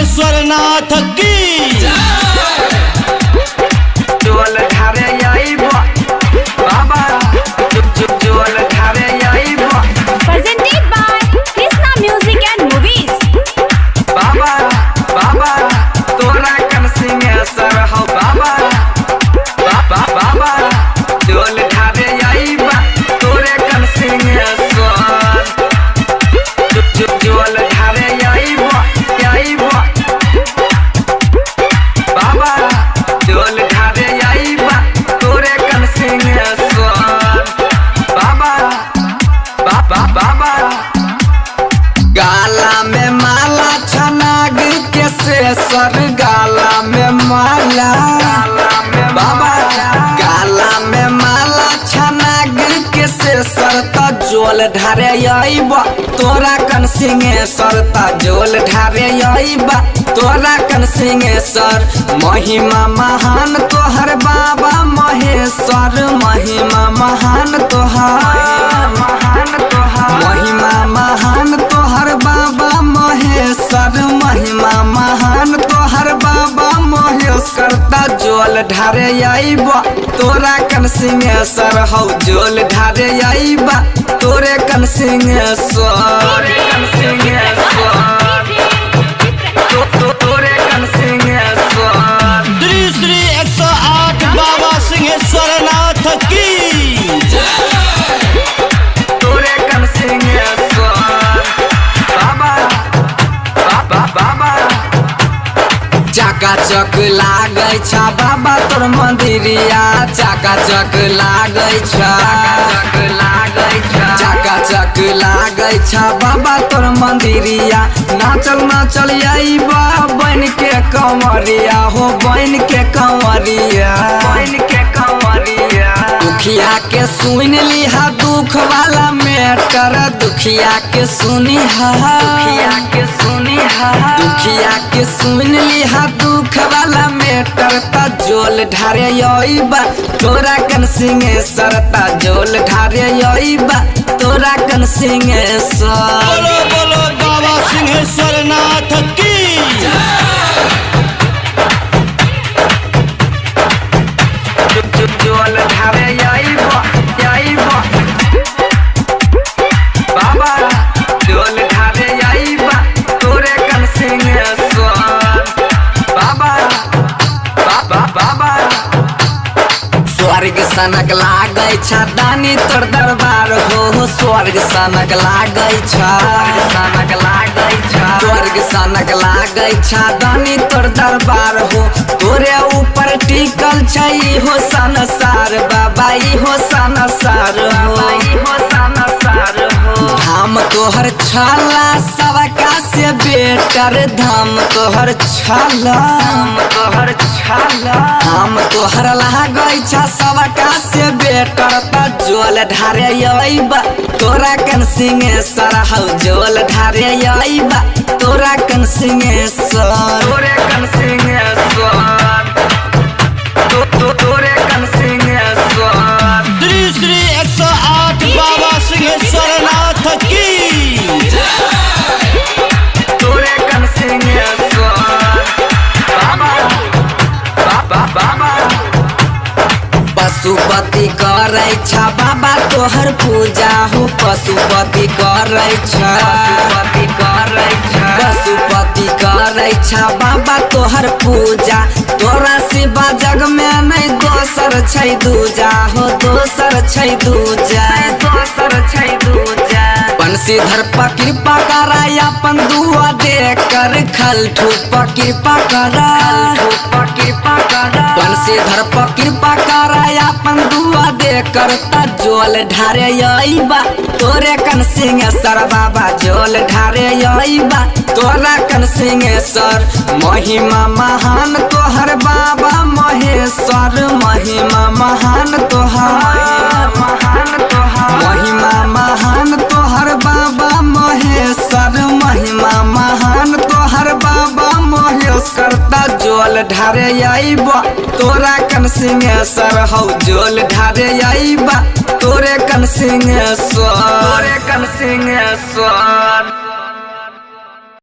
सिंहेश्वर नाथ की जोल ढारे आइबो बाबा जोल ढारे आइबो Presented by Krishna Music and Movies. बाबा बाबा तोरा कन सिंहेश्वर हो बाबा बाबा बाबा जोल ढारे आइबा तोरे कन सिंहेश्वर जोल ढारे आइबो आइबो बाबा जोल ढारे आइबा तोरे कन सिंहेश्वर बाबा बाबा बाबा गाला में माला छनाग के सेसर गाला में माला बाबा गाला में माला छनाग के सेसर त जोल ढारे आइबा तोरा कन सिंहेश्वर त जोल ढारे आइबा तोरा कन सिंहेश्वर महिमा महान तोहर बाबा महेश्वर महिमा महान तोहर महिमा महान तोहर बाबा महेश्वर महिमा महान तोहर बाबा महेश्वर ता जोल ढारे आइबा तोरा कन सिंहेश्वर हौ जोल ढारे आइबा तोरे कन सिंहेश्वर तोरे कन सिंहेश्वर श्री श्री 108 बाबा सिंहेश्वर नाथ की तोरे कन सिंहेश्वर बाबा बाबा बाबा चकाचक लागै छ बाबा तोर मंदिरिया चकाचक लागै छ चकाचक लागै छ बाबा तोर मंदिरिया नाचल नाचल आइबा बन के कंवरिया हो बन के कंवरिया दुखिया के सुन लिहा दुख वाला मेटर दुखिया के सुनिहा दुखिया के सुन लिहा दुख वाला मेटर ता जोल ढारे आइबा तोरा कन सिंहेश्वर ता जोल ढारे आइबा तोरा कन सिंहेश्वर बोलो बोलो बाबा सिंहेश्वर नाथ की जोल ढारे आइबा आइबा बाबा जोल ढारे आइबा तोरे कन सिंहेश्वर बाबा बाबा बाबा स्वर्ग सनक लागै छ दानी तोर दरबार हो स्वर्ग सनक लागै छ स्वर्ग सनक लागै छ दानी तोर दरबार हो तोरे ऊपर टिकल छै हो संसार बाबा हो संसार हो धाम तोहर छाला सबका से बेटर धाम तोहर छाला धाम तोहर लागै छ सबका से बेटर त जोल ढारे आइबा तोरा कन सिंहेश्वर हौ जोल ढारे आइबा तोरा कन सिंहेश्वर तोरे कन सिंहेश्वर श्री श्री 108 बाबा सिंहेश्वर नाथ की तोरे कन सिंहेश्वर बाबा बाबा बाबा पशुपति करै छ बाबा तोहर पूजा हो पशुपति करै छ पशुपति करै छ बाबा तोहर पूजा तोरा सिवा जग में नहीं दोसर छै दूजा हो दोसर छै दूजा बंशीधर पर कृपा करा अपन दुआ दे कर खलठू पर कृपा करा बंशीधर पर कृपा करा अपन दुआ दे कर ता जोल ढारे आइबा तोरे कन सिंहेश्वर बाबा जोल ढारे आइबा तोरा कन सिंहेश्वर महिमा महान तोहर बाबा महेश्वर महिमा महान तोहर महिमा महान तोहर बाबा महेश्वर महिमा महान तोहर बाबा महेश्वर ता जोल ढारे आइबा तोरा कन सिंहेश्वर हौ जोल ढारे आइबा तोरे कन सिंहेश्वर